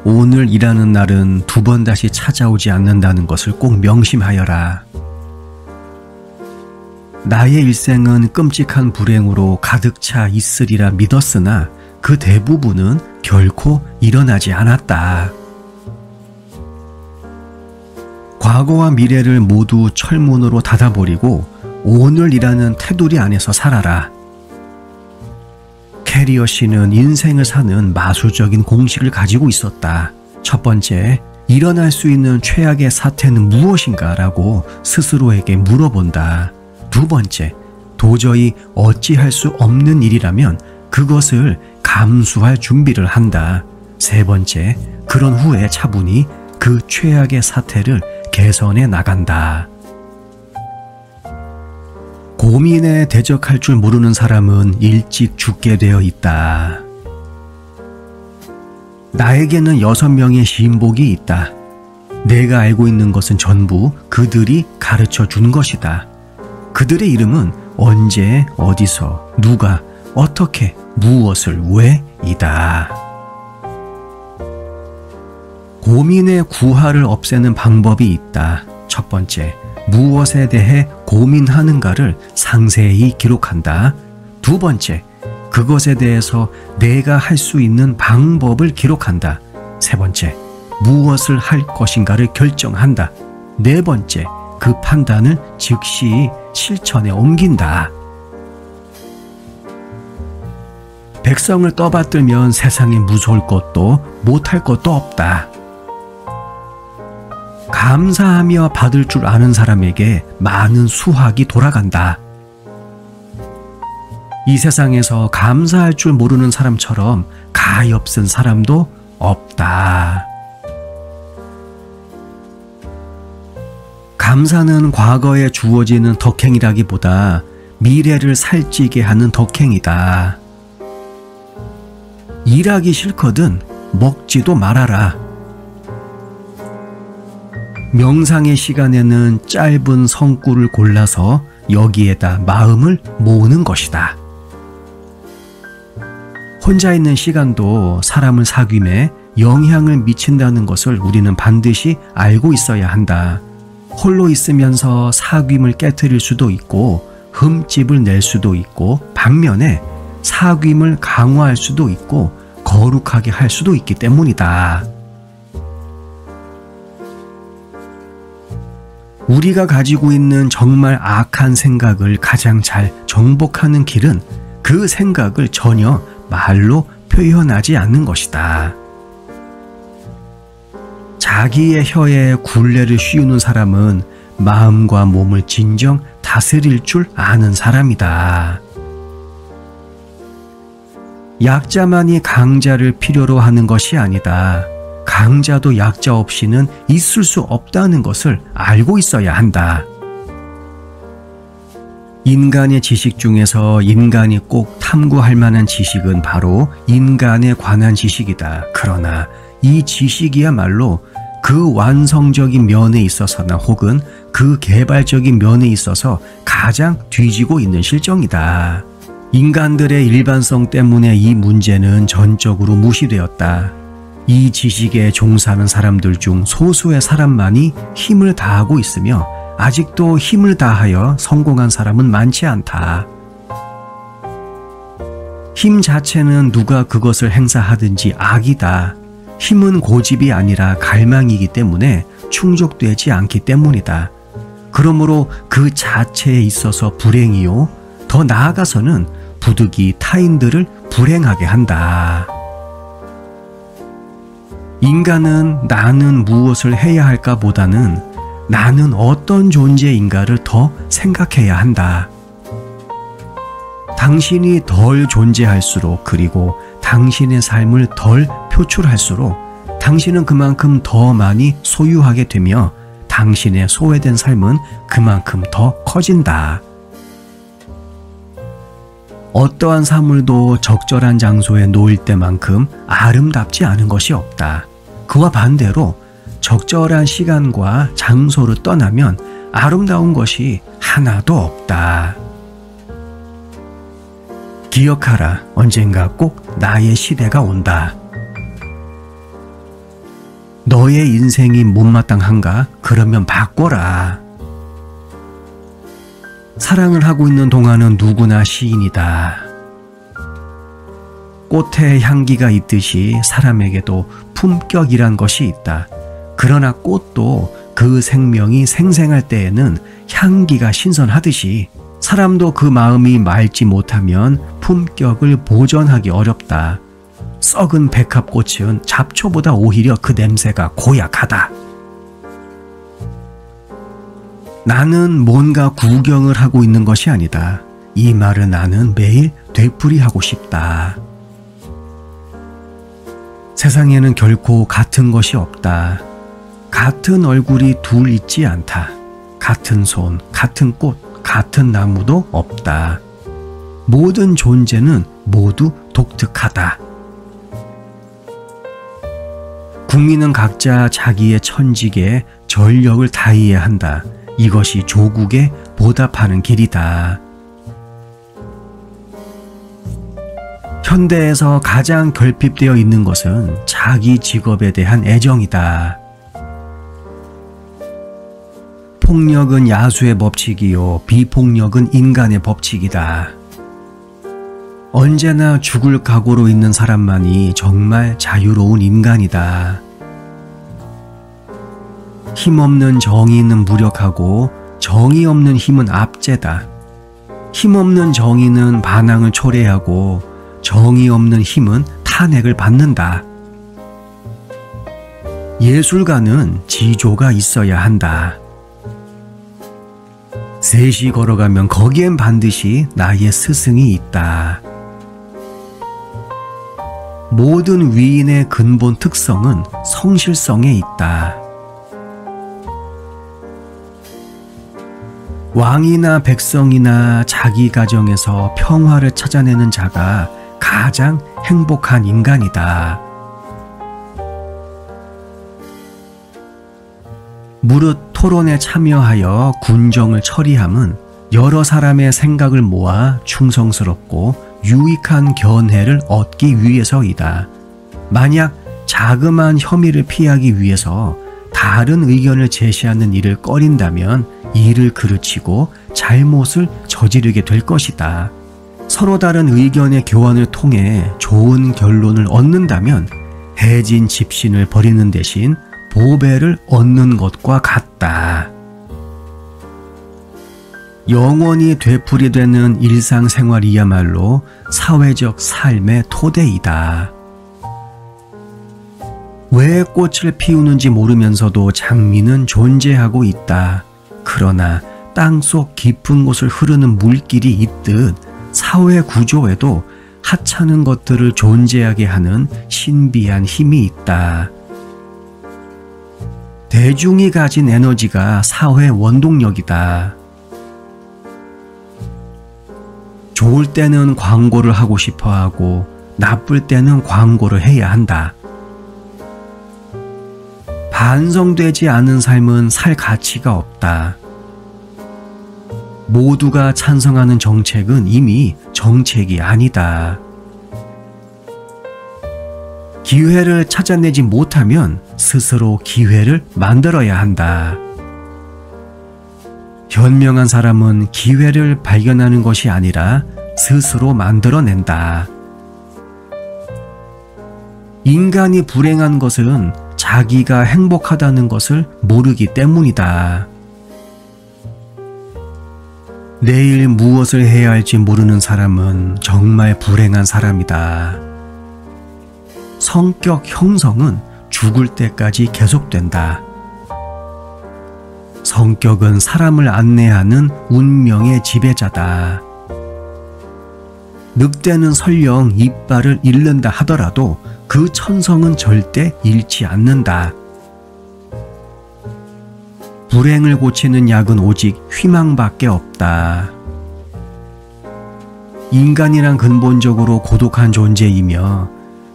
오늘이라는 날은 두 번 다시 찾아오지 않는다는 것을 꼭 명심하여라. 나의 일생은 끔찍한 불행으로 가득 차 있으리라 믿었으나 그 대부분은 결코 일어나지 않았다. 과거와 미래를 모두 철문으로 닫아버리고 오늘이라는 테두리 안에서 살아라. 캐리어 씨는 인생을 사는 마술적인 공식을 가지고 있었다. 첫 번째, 일어날 수 있는 최악의 사태는 무엇인가 라고 스스로에게 물어본다. 두 번째, 도저히 어찌할 수 없는 일이라면 그것을 감수할 준비를 한다. 세 번째, 그런 후에 차분히 그 최악의 사태를 개선해 나간다. 고민에 대적할 줄 모르는 사람은 일찍 죽게 되어 있다. 나에게는 6명의 시인복이 있다. 내가 알고 있는 것은 전부 그들이 가르쳐 준 것이다. 그들의 이름은 언제, 어디서, 누가, 어떻게, 무엇을, 왜 이다. 고민의 구하를 없애는 방법이 있다. 첫 번째, 무엇에 대해 고민하는가를 상세히 기록한다. 두 번째, 그것에 대해서 내가 할 수 있는 방법을 기록한다. 세 번째, 무엇을 할 것인가를 결정한다. 네 번째, 그 판단을 즉시 실천에 옮긴다. 백성을 떠받들면 세상에 무서울 것도 못할 것도 없다. 감사하며 받을 줄 아는 사람에게 많은 수확이 돌아간다. 이 세상에서 감사할 줄 모르는 사람처럼 가엾은 사람도 없다. 감사는 과거에 주어지는 덕행이라기보다 미래를 살찌게 하는 덕행이다. 일하기 싫거든 먹지도 말아라. 명상의 시간에는 짧은 성구를 골라서 여기에다 마음을 모으는 것이다. 혼자 있는 시간도 사람을 사귐에 영향을 미친다는 것을 우리는 반드시 알고 있어야 한다. 홀로 있으면서 사귐을 깨트릴 수도 있고 흠집을 낼 수도 있고 반면에 사귐을 강화할 수도 있고 거룩하게 할 수도 있기 때문이다. 우리가 가지고 있는 정말 악한 생각을 가장 잘 정복하는 길은 그 생각을 전혀 말로 표현하지 않는 것이다. 자기의 혀에 굴레를 씌우는 사람은 마음과 몸을 진정 다스릴 줄 아는 사람이다. 약자만이 강자를 필요로 하는 것이 아니다. 강자도 약자 없이는 있을 수 없다는 것을 알고 있어야 한다. 인간의 지식 중에서 인간이 꼭 탐구할 만한 지식은 바로 인간에 관한 지식이다. 그러나 이 지식이야말로 그 완성적인 면에 있어서나 혹은 그 개발적인 면에 있어서 가장 뒤지고 있는 실정이다. 인간들의 일반성 때문에 이 문제는 전적으로 무시되었다. 이 지식에 종사하는 사람들 중 소수의 사람만이 힘을 다하고 있으며 아직도 힘을 다하여 성공한 사람은 많지 않다. 힘 자체는 누가 그것을 행사하든지 악이다. 힘은 고집이 아니라 갈망이기 때문에 충족되지 않기 때문이다. 그러므로 그 자체에 있어서 불행이요. 더 나아가서는 부득이 타인들을 불행하게 한다. 인간은 나는 무엇을 해야 할까 보다는 나는 어떤 존재인가를 더 생각해야 한다. 당신이 덜 존재할수록 그리고 당신의 삶을 덜 표출할수록 당신은 그만큼 더 많이 소유하게 되며 당신의 소외된 삶은 그만큼 더 커진다. 어떠한 사물도 적절한 장소에 놓일 때만큼 아름답지 않은 것이 없다. 그와 반대로 적절한 시간과 장소를 떠나면 아름다운 것이 하나도 없다. 기억하라. 언젠가 꼭 나의 시대가 온다. 너의 인생이 못마땅한가? 그러면 바꿔라. 사랑을 하고 있는 동안은 누구나 시인이다. 꽃에 향기가 있듯이 사람에게도 품격이란 것이 있다. 그러나 꽃도 그 생명이 생생할 때에는 향기가 신선하듯이 사람도 그 마음이 맑지 못하면 품격을 보존하기 어렵다. 썩은 백합꽃은 잡초보다 오히려 그 냄새가 고약하다. 나는 뭔가 구경을 하고 있는 것이 아니다. 이 말은 나는 매일 되풀이하고 싶다. 세상에는 결코 같은 것이 없다. 같은 얼굴이 둘 있지 않다. 같은 손, 같은 꽃, 같은 나무도 없다. 모든 존재는 모두 독특하다. 국민은 각자 자기의 천직에 전력을 다해야 한다. 이것이 조국에 보답하는 길이다. 현대에서 가장 결핍되어 있는 것은 자기 직업에 대한 애정이다. 폭력은 야수의 법칙이요, 비폭력은 인간의 법칙이다. 언제나 죽을 각오로 있는 사람만이 정말 자유로운 인간이다. 힘없는 정의는 무력하고 정의 없는 힘은 압제다. 힘없는 정의는 반항을 초래하고 정의 없는 힘은 탄핵을 받는다. 예술가는 지조가 있어야 한다. 셋이 걸어가면 거기엔 반드시 나의 스승이 있다. 모든 위인의 근본 특성은 성실성에 있다. 왕이나 백성이나 자기 가정에서 평화를 찾아내는 자가 가장 행복한 인간이다. 무릇 토론에 참여하여 군정을 처리함은 여러 사람의 생각을 모아 충성스럽고 유익한 견해를 얻기 위해서이다. 만약 자그마한 혐의를 피하기 위해서 다른 의견을 제시하는 일을 꺼린다면 일을 그르치고 잘못을 저지르게 될 것이다. 서로 다른 의견의 교환을 통해 좋은 결론을 얻는다면 해진 집신을 버리는 대신 보배를 얻는 것과 같다. 영원히 되풀이되는 일상생활이야말로 사회적 삶의 토대이다. 왜 꽃을 피우는지 모르면서도 장미는 존재하고 있다. 그러나 땅속 깊은 곳을 흐르는 물길이 있듯 사회 구조에도 하찮은 것들을 존재하게 하는 신비한 힘이 있다. 대중이 가진 에너지가 사회 원동력이다. 좋을 때는 광고를 하고 싶어 하고 나쁠 때는 광고를 해야 한다. 반성되지 않은 삶은 살 가치가 없다. 모두가 찬성하는 정책은 이미 정책이 아니다. 기회를 찾아내지 못하면 스스로 기회를 만들어야 한다. 현명한 사람은 기회를 발견하는 것이 아니라 스스로 만들어낸다. 인간이 불행한 것은 자기가 행복하다는 것을 모르기 때문이다. 내일 무엇을 해야 할지 모르는 사람은 정말 불행한 사람이다. 성격 형성은 죽을 때까지 계속된다. 성격은 사람을 안내하는 운명의 지배자다. 늑대는 설령 이빨을 잃는다 하더라도 그 천성은 절대 잃지 않는다. 불행을 고치는 약은 오직 희망밖에 없다. 인간이란 근본적으로 고독한 존재이며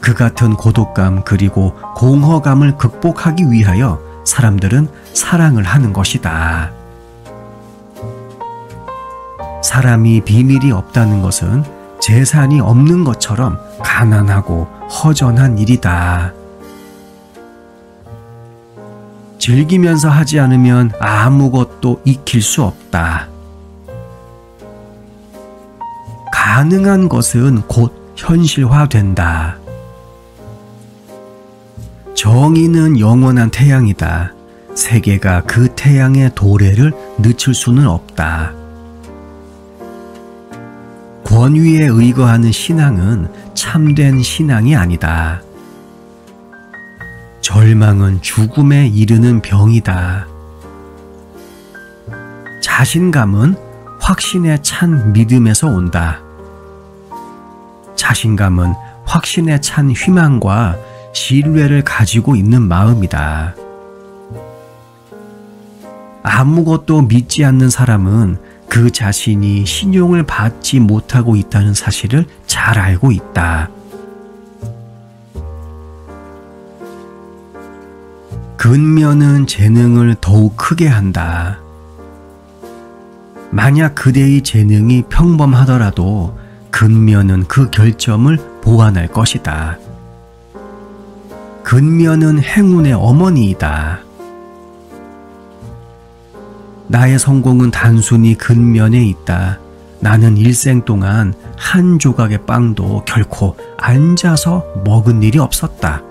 그 같은 고독감 그리고 공허감을 극복하기 위하여 사람들은 사랑을 하는 것이다. 사람이 비밀이 없다는 것은 재산이 없는 것처럼 가난하고 허전한 일이다. 즐기면서 하지 않으면 아무것도 익힐 수 없다. 가능한 것은 곧 현실화된다. 정의는 영원한 태양이다. 세계가 그 태양의 도래를 늦출 수는 없다. 권위에 의거하는 신앙은 참된 신앙이 아니다. 절망은 죽음에 이르는 병이다. 자신감은 확신에 찬 믿음에서 온다. 자신감은 확신에 찬 희망과 신뢰를 가지고 있는 마음이다. 아무것도 믿지 않는 사람은 그 자신이 신용을 받지 못하고 있다는 사실을 잘 알고 있다. 근면은 재능을 더욱 크게 한다. 만약 그대의 재능이 평범하더라도 근면은 그 결점을 보완할 것이다. 근면은 행운의 어머니이다. 나의 성공은 단순히 근면에 있다. 나는 일생 동안 한 조각의 빵도 결코 앉아서 먹은 일이 없었다.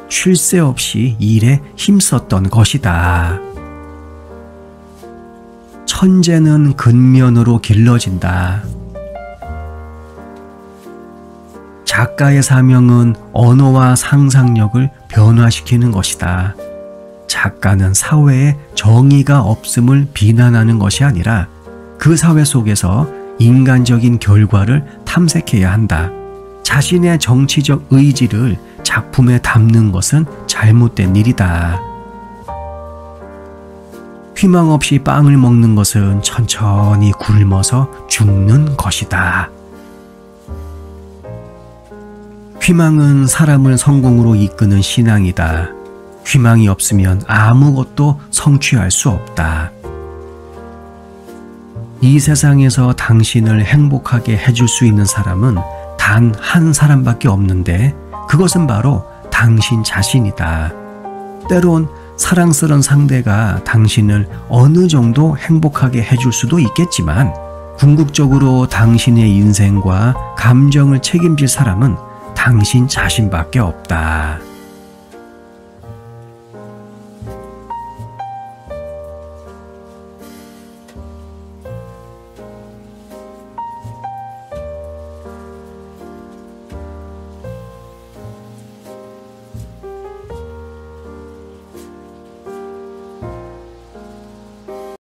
쉴 새 없이 일에 힘썼던 것이다. 천재는 근면으로 길러진다. 작가의 사명은 언어와 상상력을 변화시키는 것이다. 작가는 사회에 정의가 없음을 비난하는 것이 아니라 그 사회 속에서 인간적인 결과를 탐색해야 한다. 자신의 정치적 의지를 작품에 담는 것은 잘못된 일이다. 희망 없이 빵을 먹는 것은 천천히 굶어서 죽는 것이다. 희망은 사람을 성공으로 이끄는 신앙이다. 희망이 없으면 아무것도 성취할 수 없다. 이 세상에서 당신을 행복하게 해줄 수 있는 사람은 단 한 사람밖에 없는데 그것은 바로 당신 자신이다. 때론 사랑스러운 상대가 당신을 어느 정도 행복하게 해줄 수도 있겠지만 궁극적으로 당신의 인생과 감정을 책임질 사람은 당신 자신밖에 없다.